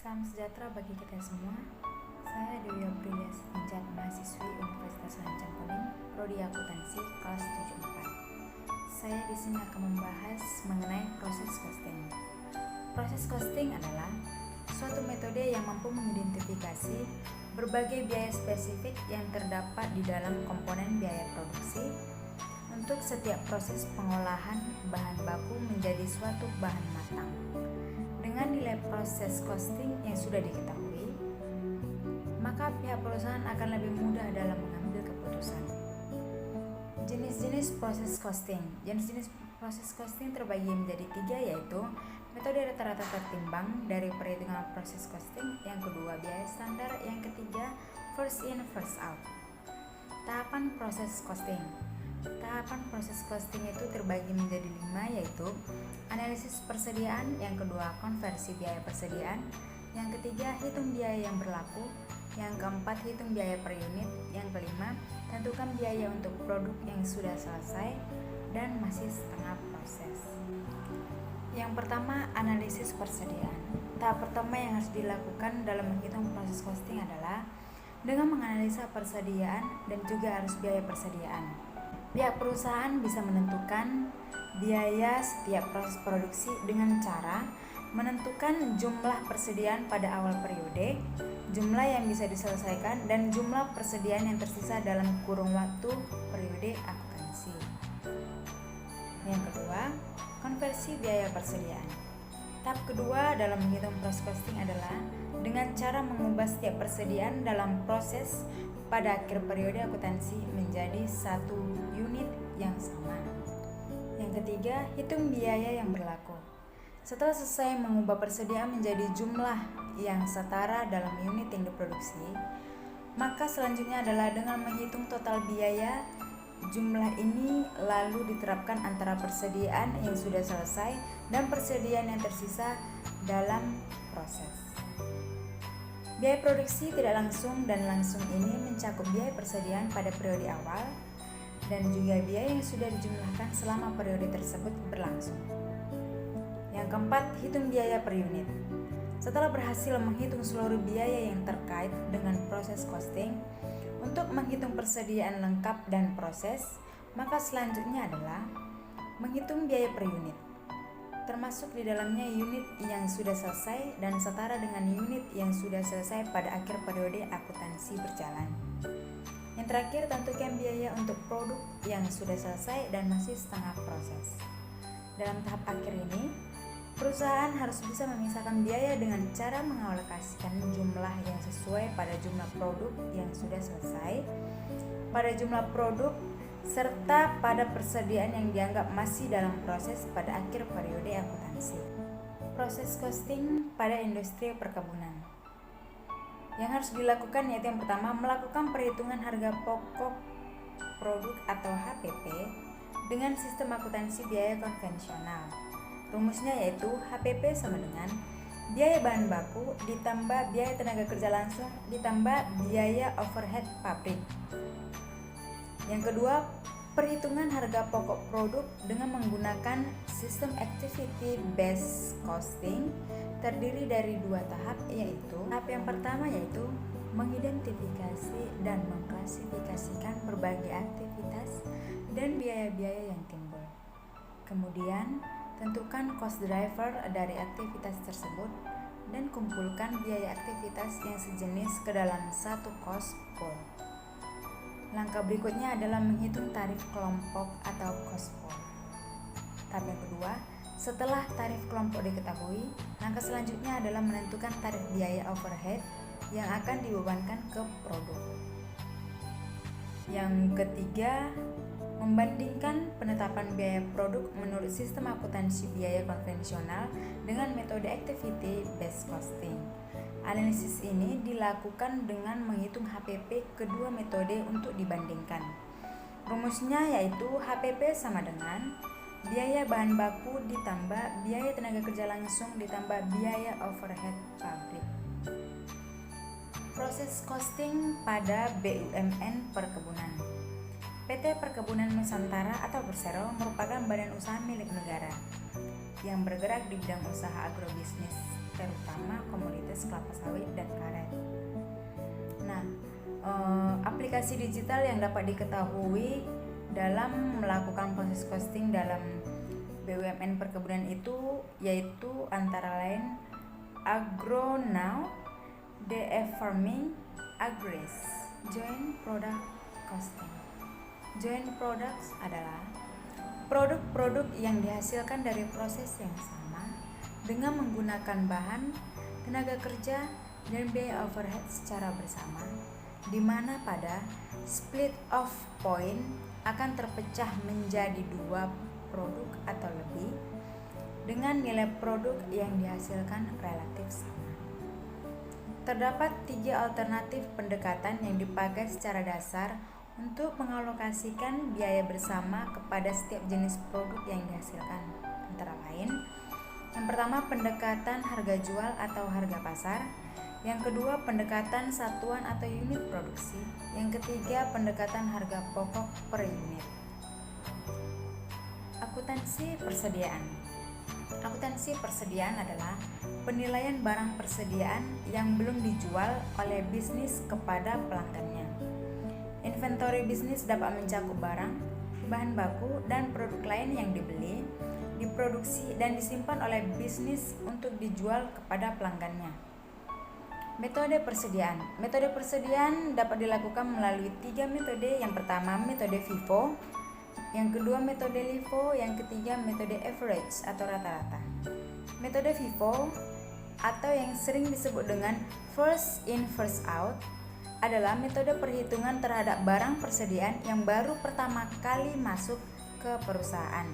Salam sejahtera bagi kita semua. Saya Dewi Aprilia Setinjat, mahasiswi Universitas Lancang Kuning, Prodi Akuntansi kelas 74. Saya di sini akan membahas mengenai proses costing. Proses costing adalah suatu metode yang mampu mengidentifikasi berbagai biaya spesifik yang terdapat di dalam komponen biaya produksi untuk setiap proses pengolahan bahan baku menjadi suatu bahan matang. Dengan nilai proses costing yang sudah diketahui, maka pihak perusahaan akan lebih mudah dalam mengambil keputusan. Jenis-jenis proses costing. Jenis-jenis proses costing terbagi menjadi 3, yaitu metode rata-rata tertimbang dari perhitungan proses costing, yang kedua biaya standar, yang ketiga first in first out. Tahapan proses costing. Tahapan proses costing itu terbagi menjadi 5, yaitu analisis persediaan, yang kedua konversi biaya persediaan, yang ketiga hitung biaya yang berlaku, yang keempat hitung biaya per unit, yang kelima tentukan biaya untuk produk yang sudah selesai dan masih setengah proses. Yang pertama, analisis persediaan. Tahap pertama yang harus dilakukan dalam menghitung proses costing adalah dengan menganalisa persediaan dan juga arus biaya persediaan. Pihak perusahaan bisa menentukan biaya setiap proses produksi dengan cara menentukan jumlah persediaan pada awal periode, jumlah yang bisa diselesaikan, dan jumlah persediaan yang tersisa dalam kurun waktu periode akuntansi. Yang kedua, konversi biaya persediaan. Tahap kedua dalam menghitung proses costing adalah dengan cara mengubah setiap persediaan dalam proses pada akhir periode akuntansi menjadi satu unit yang sama. Yang ketiga, hitung biaya yang berlaku. Setelah selesai mengubah persediaan menjadi jumlah yang setara dalam unit yang diproduksi, maka selanjutnya adalah dengan menghitung total biaya. Jumlah ini lalu diterapkan antara persediaan yang sudah selesai dan persediaan yang tersisa dalam proses. Biaya produksi tidak langsung dan langsung ini mencakup biaya persediaan pada periode awal dan juga biaya yang sudah dijumlahkan selama periode tersebut berlangsung. Yang keempat, hitung biaya per unit. Setelah berhasil menghitung seluruh biaya yang terkait dengan proses costing, untuk menghitung persediaan lengkap dan proses, maka selanjutnya adalah menghitung biaya per unit, termasuk di dalamnya unit yang sudah selesai dan setara dengan unit yang sudah selesai pada akhir periode akuntansi berjalan. Yang terakhir, tentukan biaya untuk produk yang sudah selesai dan masih setengah proses. Dalam tahap akhir ini, perusahaan harus bisa memisahkan biaya dengan cara mengalokasikan jumlah yang sesuai pada jumlah produk yang sudah selesai, pada jumlah produk, serta pada persediaan yang dianggap masih dalam proses pada akhir periode akuntansi. Proses costing pada industri perkebunan. Yang harus dilakukan yaitu yang pertama, melakukan perhitungan harga pokok produk atau HPP dengan sistem akuntansi biaya konvensional. Rumusnya yaitu HPP sama dengan biaya bahan baku ditambah biaya tenaga kerja langsung ditambah biaya overhead pabrik. Yang kedua, perhitungan harga pokok produk dengan menggunakan sistem activity based costing terdiri dari 2 tahap, yaitu tahap yang pertama yaitu mengidentifikasi dan mengklasifikasikan berbagai aktivitas dan biaya-biaya yang timbul. Kemudian, tentukan cost driver dari aktivitas tersebut dan kumpulkan biaya aktivitas yang sejenis ke dalam satu cost pool. Langkah berikutnya adalah menghitung tarif kelompok atau cost pool. Tahap yang kedua, setelah tarif kelompok diketahui, langkah selanjutnya adalah menentukan tarif biaya overhead yang akan dibebankan ke produk. Yang ketiga, membandingkan penetapan biaya produk menurut sistem akuntansi biaya konvensional dengan metode activity based costing. Analisis ini dilakukan dengan menghitung HPP kedua metode untuk dibandingkan. Rumusnya yaitu HPP sama dengan biaya bahan baku ditambah biaya tenaga kerja langsung ditambah biaya overhead pabrik. Proses costing pada BUMN perkebunan. PT Perkebunan Nusantara atau Persero merupakan badan usaha milik negara yang bergerak di bidang usaha agrobisnis terutama komoditas kelapa sawit dan karet. Nah, aplikasi digital yang dapat diketahui dalam melakukan proses costing dalam BUMN perkebunan itu yaitu antara lain Agronow, DF Farming, Agris, Joint Product Costing. Joint products adalah produk-produk yang dihasilkan dari proses yang sama dengan menggunakan bahan, tenaga kerja, dan biaya overhead secara bersama, di mana pada split off point akan terpecah menjadi dua produk atau lebih dengan nilai produk yang dihasilkan relatif sama. Terdapat 3 alternatif pendekatan yang dipakai secara dasar untuk mengalokasikan biaya bersama kepada setiap jenis produk yang dihasilkan, antara lain yang pertama pendekatan harga jual atau harga pasar, yang kedua pendekatan satuan atau unit produksi, yang ketiga pendekatan harga pokok per unit. Akuntansi persediaan. Akuntansi persediaan adalah penilaian barang persediaan yang belum dijual oleh bisnis kepada pelanggannya. Inventory bisnis dapat mencakup barang, bahan baku, dan produk lain yang dibeli, diproduksi, dan disimpan oleh bisnis untuk dijual kepada pelanggannya. Metode persediaan. Metode persediaan dapat dilakukan melalui 3 metode. Yang pertama metode FIFO, yang kedua metode LIFO, yang ketiga metode average atau rata-rata. Metode FIFO atau yang sering disebut dengan first in first out adalah metode perhitungan terhadap barang persediaan yang baru pertama kali masuk ke perusahaan.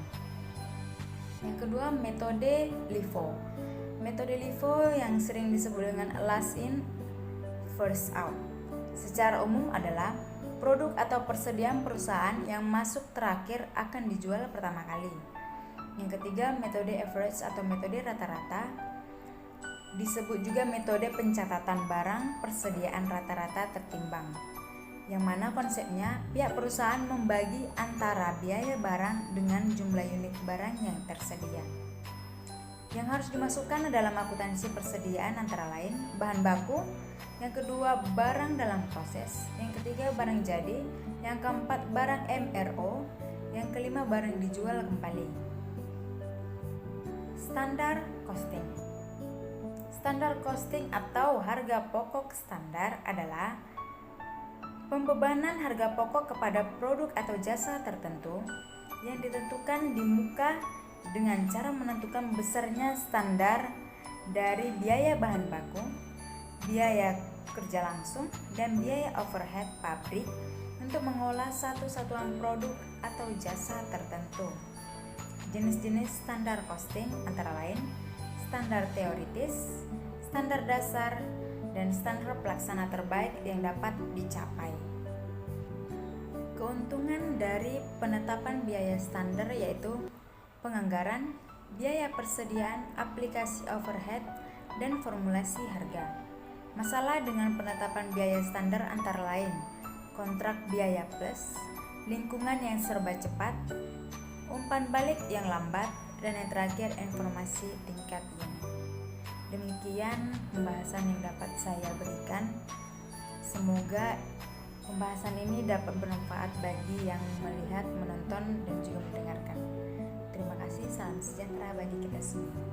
Yang kedua metode LIFO. Metode LIFO yang sering disebut dengan last in first out secara umum adalah produk atau persediaan perusahaan yang masuk terakhir akan dijual pertama kali. Yang ketiga metode average atau metode rata-rata, disebut juga metode pencatatan barang persediaan rata-rata tertimbang, yang mana konsepnya pihak perusahaan membagi antara biaya barang dengan jumlah unit barang yang tersedia. Yang harus dimasukkan dalam akuntansi persediaan antara lain bahan baku, yang kedua barang dalam proses, yang ketiga barang jadi, yang keempat barang MRO, yang kelima barang dijual kembali. Standar costing. Standar costing atau harga pokok standar adalah pembebanan harga pokok kepada produk atau jasa tertentu yang ditentukan di muka dengan cara menentukan besarnya standar dari biaya bahan baku, biaya kerja langsung, dan biaya overhead pabrik untuk mengolah satu satuan produk atau jasa tertentu. Jenis-jenis standar costing antara lain standar teoritis, standar dasar, dan standar pelaksana terbaik yang dapat dicapai. Keuntungan dari penetapan biaya standar yaitu penganggaran, biaya persediaan, aplikasi overhead, dan formulasi harga. Masalah dengan penetapan biaya standar antara lain kontrak biaya plus, lingkungan yang serba cepat, umpan balik yang lambat, dan yang terakhir informasi tingkat unit. Demikian pembahasan yang dapat saya berikan. Semoga pembahasan ini dapat bermanfaat bagi yang melihat, menonton, dan juga mendengarkan. Terima kasih, salam sejahtera bagi kita semua.